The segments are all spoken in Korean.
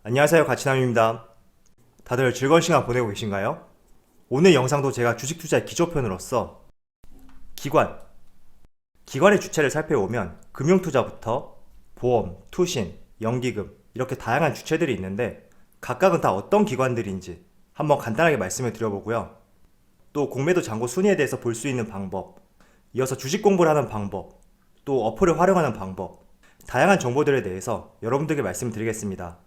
안녕하세요, 가치남입니다. 다들 즐거운 시간 보내고 계신가요? 오늘 영상도 제가 주식 투자의 기초편으로서 기관의 주체를 살펴보면 금융투자부터 보험, 투신, 연기금 이렇게 다양한 주체들이 있는데 각각은 다 어떤 기관들인지 한번 간단하게 말씀을 드려보고요. 또 공매도 잔고 순위에 대해서 볼 수 있는 방법, 이어서 주식 공부를 하는 방법, 또 어플을 활용하는 방법, 다양한 정보들에 대해서 여러분들께 말씀드리겠습니다.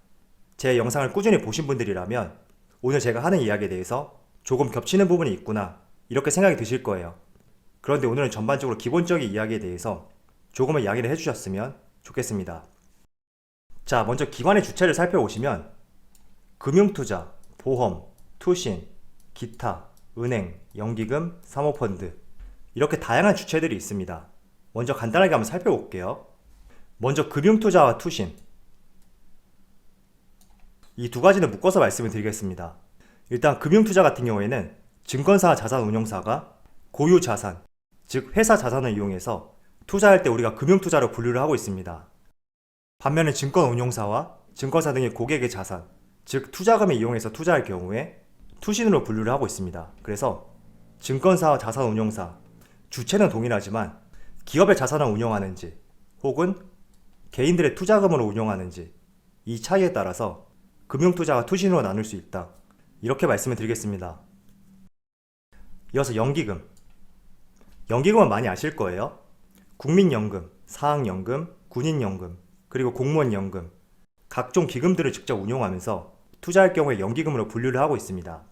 제 영상을 꾸준히 보신 분들이라면 오늘 제가 하는 이야기에 대해서 조금 겹치는 부분이 있구나 이렇게 생각이 드실 거예요. 그런데 오늘은 전반적으로 기본적인 이야기에 대해서 조금은 이야기를 해주셨으면 좋겠습니다. 자, 먼저 기관의 주체를 살펴보시면 금융투자, 보험, 투신, 기타, 은행, 연기금, 사모펀드 이렇게 다양한 주체들이 있습니다. 먼저 간단하게 한번 살펴볼게요. 먼저 금융투자와 투신, 이 두 가지는 묶어서 말씀을 드리겠습니다. 일단 금융투자 같은 경우에는 증권사와 자산운용사가 고유 자산, 즉 회사 자산을 이용해서 투자할 때 우리가 금융투자로 분류를 하고 있습니다. 반면에 증권운용사와 증권사 등의 고객의 자산, 즉 투자금을 이용해서 투자할 경우에 투신으로 분류를 하고 있습니다. 그래서 증권사와 자산운용사, 주체는 동일하지만 기업의 자산을 운용하는지 혹은 개인들의 투자금으로 운용하는지 이 차이에 따라서 금융투자가 투신으로 나눌 수 있다. 이렇게 말씀을 드리겠습니다. 이어서 연기금. 연기금은 많이 아실 거예요. 국민연금, 사학연금, 군인연금, 그리고 공무원연금, 각종 기금들을 직접 운용하면서 투자할 경우에 연기금으로 분류를 하고 있습니다.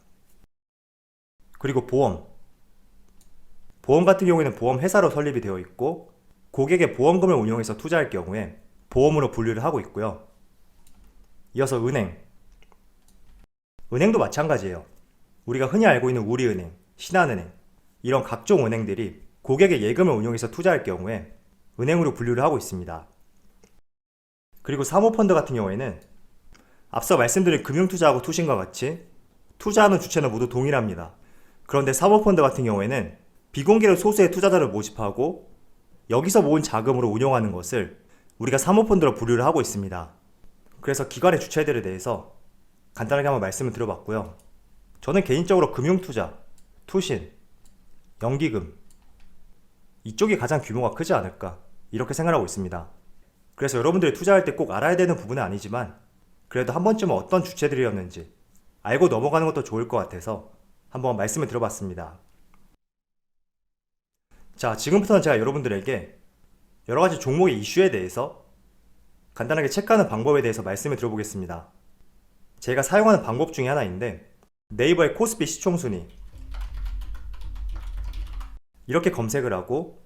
그리고 보험. 보험 같은 경우에는 보험회사로 설립이 되어 있고 고객의 보험금을 운용해서 투자할 경우에 보험으로 분류를 하고 있고요. 이어서 은행. 은행도 마찬가지예요. 우리가 흔히 알고 있는 우리은행, 신한은행 이런 각종 은행들이 고객의 예금을 운용해서 투자할 경우에 은행으로 분류를 하고 있습니다. 그리고 사모펀드 같은 경우에는 앞서 말씀드린 금융투자하고 투신과 같이 투자하는 주체는 모두 동일합니다. 그런데 사모펀드 같은 경우에는 비공개로 소수의 투자자를 모집하고 여기서 모은 자금으로 운용하는 것을 우리가 사모펀드로 분류를 하고 있습니다. 그래서 기관의 주체들에 대해서 간단하게 한번 말씀을 드려봤고요. 저는 개인적으로 금융투자, 투신, 연기금 이쪽이 가장 규모가 크지 않을까 이렇게 생각하고 있습니다. 그래서 여러분들이 투자할 때 꼭 알아야 되는 부분은 아니지만 그래도 한 번쯤은 어떤 주체들이었는지 알고 넘어가는 것도 좋을 것 같아서 한번 말씀을 드려봤습니다. 자, 지금부터는 제가 여러분들에게 여러가지 종목의 이슈에 대해서 간단하게 체크하는 방법에 대해서 말씀을 드려보겠습니다. 제가 사용하는 방법 중에 하나인데 네이버의 코스피 시총순위 이렇게 검색을 하고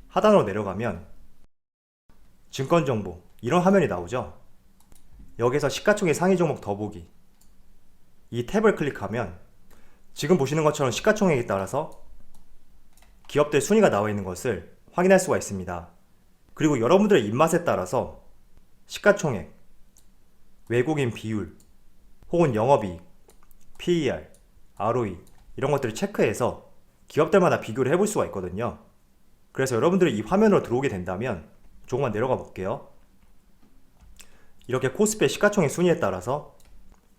하단으로 내려가면 증권정보 이런 화면이 나오죠. 여기서 시가총액 상위 종목 더보기 이 탭을 클릭하면 지금 보시는 것처럼 시가총액에 따라서 기업들 순위가 나와 있는 것을 확인할 수가 있습니다. 그리고 여러분들의 입맛에 따라서 시가총액, 외국인 비율, 혹은 영업이익, PER, ROE 이런 것들을 체크해서 기업들마다 비교를 해볼 수가 있거든요. 그래서 여러분들이 이 화면으로 들어오게 된다면 조금만 내려가 볼게요. 이렇게 코스피의 시가총액 순위에 따라서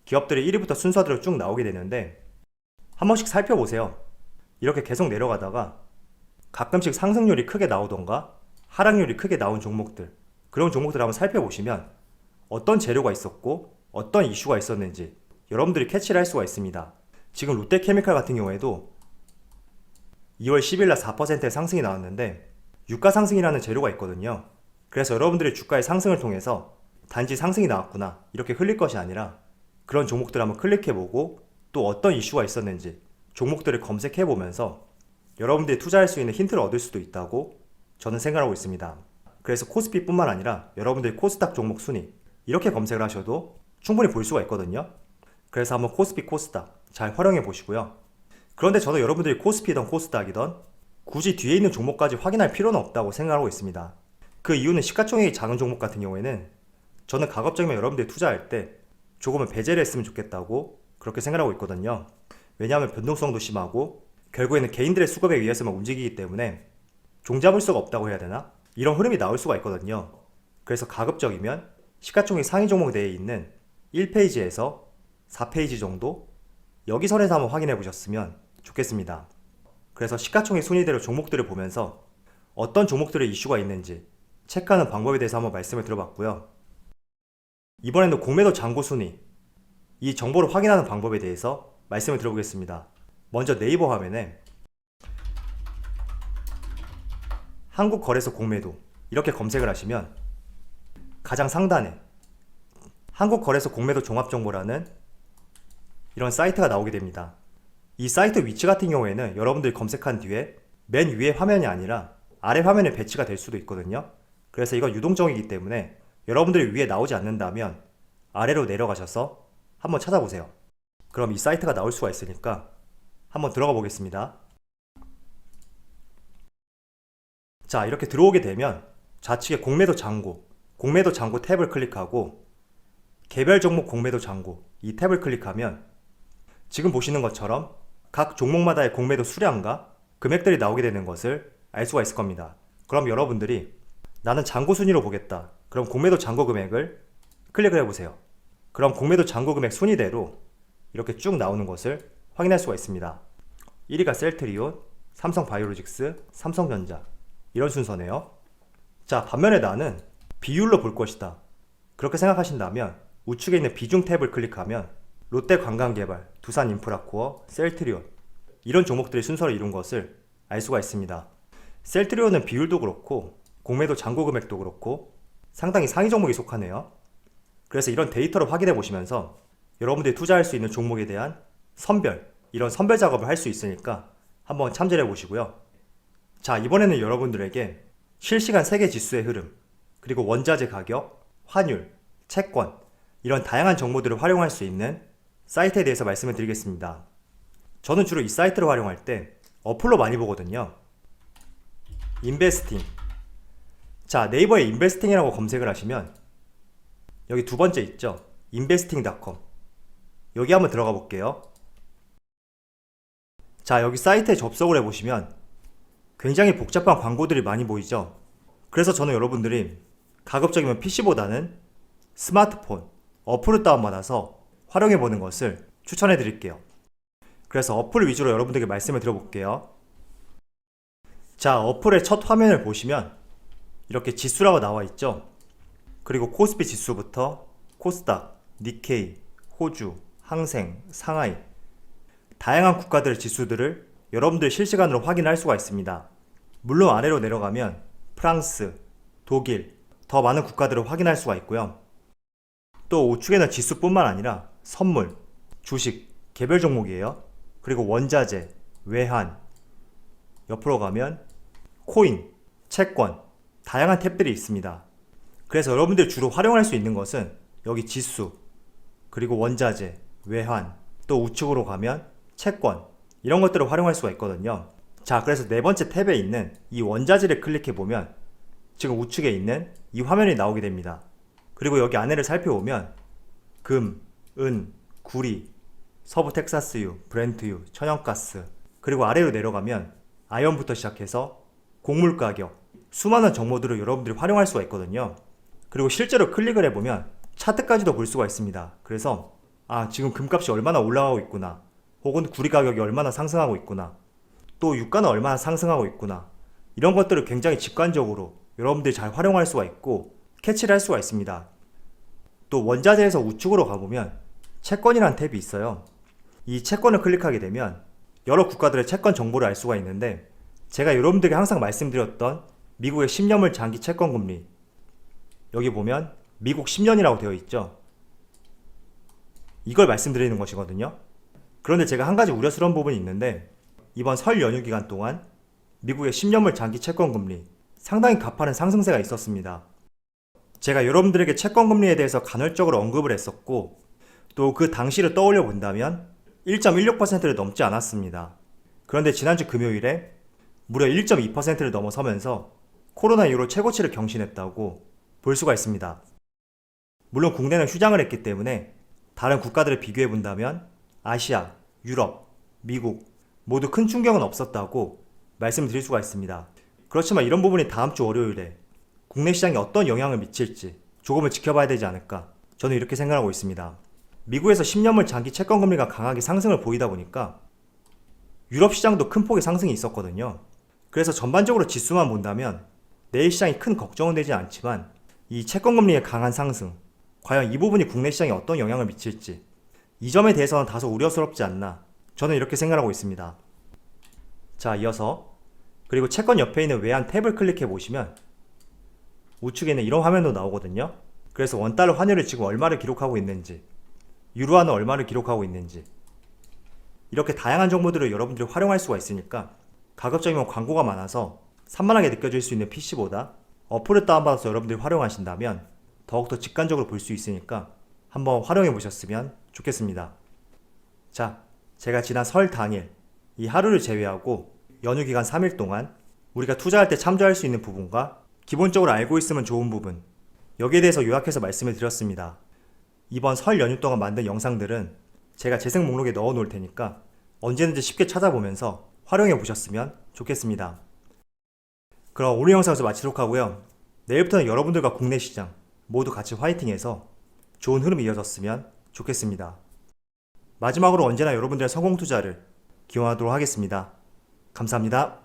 기업들이 1위부터 순서대로 쭉 나오게 되는데 한 번씩 살펴보세요. 이렇게 계속 내려가다가 가끔씩 상승률이 크게 나오던가 하락률이 크게 나온 종목들, 그런 종목들을 한번 살펴보시면 어떤 재료가 있었고 어떤 이슈가 있었는지 여러분들이 캐치를 할 수가 있습니다. 지금 롯데케미칼 같은 경우에도 2월 10일날 4%의 상승이 나왔는데 유가 상승이라는 재료가 있거든요. 그래서 여러분들이 주가의 상승을 통해서 단지 상승이 나왔구나 이렇게 흘릴 것이 아니라 그런 종목들을 한번 클릭해보고 또 어떤 이슈가 있었는지 종목들을 검색해보면서 여러분들이 투자할 수 있는 힌트를 얻을 수도 있다고 저는 생각하고 있습니다. 그래서 코스피 뿐만 아니라 여러분들이 코스닥 종목 순위 이렇게 검색을 하셔도 충분히 볼 수가 있거든요. 그래서 한번 코스피, 코스닥 잘 활용해 보시고요. 그런데 저도 여러분들이 코스피든 코스닥이든 굳이 뒤에 있는 종목까지 확인할 필요는 없다고 생각하고 있습니다. 그 이유는 시가총액이 작은 종목 같은 경우에는 저는 가급적이면 여러분들이 투자할 때 조금은 배제를 했으면 좋겠다고 그렇게 생각하고 있거든요. 왜냐하면 변동성도 심하고 결국에는 개인들의 수급에 의해서만 움직이기 때문에 종잡을 수가 없다고 해야 되나? 이런 흐름이 나올 수가 있거든요. 그래서 가급적이면 시가총액 상위 종목 내에 있는 1페이지에서 4페이지 정도 여기 선에서 한번 확인해 보셨으면 좋겠습니다. 그래서 시가총액 순위대로 종목들을 보면서 어떤 종목들의 이슈가 있는지 체크하는 방법에 대해서 한번 말씀을 드려봤고요. 이번에는 공매도 잔고 순위, 이 정보를 확인하는 방법에 대해서 말씀을 드려보겠습니다. 먼저 네이버 화면에 한국거래소 공매도 이렇게 검색을 하시면 가장 상단에 한국거래소 공매도 종합정보라는 이런 사이트가 나오게 됩니다. 이 사이트 위치 같은 경우에는 여러분들이 검색한 뒤에 맨 위에 화면이 아니라 아래 화면에 배치가 될 수도 있거든요. 그래서 이건 유동적이기 때문에 여러분들이 위에 나오지 않는다면 아래로 내려가셔서 한번 찾아보세요. 그럼 이 사이트가 나올 수가 있으니까 한번 들어가 보겠습니다. 자, 이렇게 들어오게 되면 좌측에 공매도 잔고 탭을 클릭하고 개별 종목 공매도 잔고 이 탭을 클릭하면 지금 보시는 것처럼 각 종목마다의 공매도 수량과 금액들이 나오게 되는 것을 알 수가 있을 겁니다. 그럼 여러분들이 나는 잔고 순위로 보겠다. 그럼 공매도 잔고 금액을 클릭을 해보세요. 그럼 공매도 잔고 금액 순위대로 이렇게 쭉 나오는 것을 확인할 수가 있습니다. 1위가 셀트리온, 삼성바이오로직스, 삼성전자 이런 순서네요. 자, 반면에 나는 비율로 볼 것이다. 그렇게 생각하신다면 우측에 있는 비중 탭을 클릭하면 롯데관광개발, 두산인프라코어, 셀트리온 이런 종목들이 순서를 이룬 것을 알 수가 있습니다. 셀트리온은 비율도 그렇고 공매도 잔고 금액도 그렇고 상당히 상위 종목에 속하네요. 그래서 이런 데이터를 확인해 보시면서 여러분들이 투자할 수 있는 종목에 대한 이런 선별 작업을 할 수 있으니까 한번 참조해 보시고요. 자, 이번에는 여러분들에게 실시간 세계 지수의 흐름, 그리고 원자재 가격, 환율, 채권 이런 다양한 정보들을 활용할 수 있는 사이트에 대해서 말씀을 드리겠습니다. 저는 주로 이 사이트를 활용할 때 어플로 많이 보거든요. 인베스팅. 자, 네이버에 인베스팅이라고 검색을 하시면 여기 두 번째 있죠? investing.com. 여기 한번 들어가 볼게요. 자, 여기 사이트에 접속을 해보시면 굉장히 복잡한 광고들이 많이 보이죠? 그래서 저는 여러분들이 가급적이면 PC보다는 스마트폰, 어플을 다운받아서 활용해보는 것을 추천해 드릴게요. 그래서 어플 위주로 여러분들에게 말씀을 드려볼게요. 자, 어플의 첫 화면을 보시면 이렇게 지수라고 나와 있죠? 그리고 코스피 지수부터 코스닥, 니케이, 호주, 항생, 상하이 다양한 국가들의 지수들을 여러분들 실시간으로 확인할 수가 있습니다. 물론 아래로 내려가면 프랑스, 독일, 더 많은 국가들을 확인할 수가 있고요. 또 우측에는 지수뿐만 아니라 선물, 주식, 개별 종목이에요. 그리고 원자재, 외환, 옆으로 가면 코인, 채권, 다양한 탭들이 있습니다. 그래서 여러분들이 주로 활용할 수 있는 것은 여기 지수, 그리고 원자재, 외환, 또 우측으로 가면 채권 이런 것들을 활용할 수가 있거든요. 자, 그래서 네 번째 탭에 있는 이 원자재를 클릭해보면 지금 우측에 있는 이 화면이 나오게 됩니다. 그리고 여기 안에를 살펴보면 금, 은, 구리, 서부 텍사스유, 브렌트유, 천연가스 그리고 아래로 내려가면 아연부터 시작해서 곡물 가격 수많은 정보들을 여러분들이 활용할 수가 있거든요. 그리고 실제로 클릭을 해보면 차트까지도 볼 수가 있습니다. 그래서 지금 금값이 얼마나 올라가고 있구나, 혹은 구리 가격이 얼마나 상승하고 있구나, 또 유가는 얼마나 상승하고 있구나, 이런 것들을 굉장히 직관적으로 여러분들이 잘 활용할 수가 있고 캐치를 할 수가 있습니다. 또 원자재에서 우측으로 가보면 채권이라는 탭이 있어요. 이 채권을 클릭하게 되면 여러 국가들의 채권 정보를 알 수가 있는데, 제가 여러분들에게 항상 말씀드렸던 미국의 10년물 장기 채권 금리, 여기 보면 미국 10년이라고 되어 있죠. 이걸 말씀드리는 것이거든요. 그런데 제가 한 가지 우려스러운 부분이 있는데, 이번 설 연휴 기간 동안 미국의 10년물 장기 채권 금리 상당히 가파른 상승세가 있었습니다. 제가 여러분들에게 채권 금리에 대해서 간헐적으로 언급을 했었고, 또 그 당시를 떠올려 본다면 1.16%를 넘지 않았습니다. 그런데 지난주 금요일에 무려 1.2%를 넘어서면서 코로나 이후로 최고치를 경신했다고 볼 수가 있습니다. 물론 국내는 휴장을 했기 때문에 다른 국가들을 비교해 본다면 아시아, 유럽, 미국 모두 큰 충격은 없었다고 말씀드릴 수가 있습니다. 그렇지만 이런 부분이 다음 주 월요일에 국내 시장에 어떤 영향을 미칠지 조금은 지켜봐야 되지 않을까. 저는 이렇게 생각하고 있습니다. 미국에서 10년물 장기 채권 금리가 강하게 상승을 보이다 보니까 유럽 시장도 큰 폭의 상승이 있었거든요. 그래서 전반적으로 지수만 본다면 내일 시장이 큰 걱정은 되지 않지만 이 채권 금리의 강한 상승, 과연 이 부분이 국내 시장에 어떤 영향을 미칠지, 이 점에 대해서는 다소 우려스럽지 않나, 저는 이렇게 생각하고 있습니다. 자, 이어서 그리고 채권 옆에 있는 외환 탭을 클릭해 보시면 우측에는 이런 화면도 나오거든요. 그래서 원달러 환율을 지금 얼마를 기록하고 있는지, 유로화는 얼마를 기록하고 있는지, 이렇게 다양한 정보들을 여러분들이 활용할 수가 있으니까 가급적이면 광고가 많아서 산만하게 느껴질 수 있는 PC보다 어플을 다운받아서 여러분들이 활용하신다면 더욱더 직관적으로 볼 수 있으니까 한번 활용해 보셨으면 좋겠습니다. 자, 제가 지난 설 당일 이 하루를 제외하고 연휴 기간 3일 동안 우리가 투자할 때 참조할 수 있는 부분과 기본적으로 알고 있으면 좋은 부분, 여기에 대해서 요약해서 말씀을 드렸습니다. 이번 설 연휴 동안 만든 영상들은 제가 재생 목록에 넣어 놓을 테니까 언제든지 쉽게 찾아보면서 활용해 보셨으면 좋겠습니다. 그럼 오늘 영상에서 마치도록 하고요. 내일부터는 여러분들과 국내 시장 모두 같이 화이팅해서 좋은 흐름이 이어졌으면 좋겠습니다. 마지막으로 언제나 여러분들의 성공 투자를 기원하도록 하겠습니다. 감사합니다.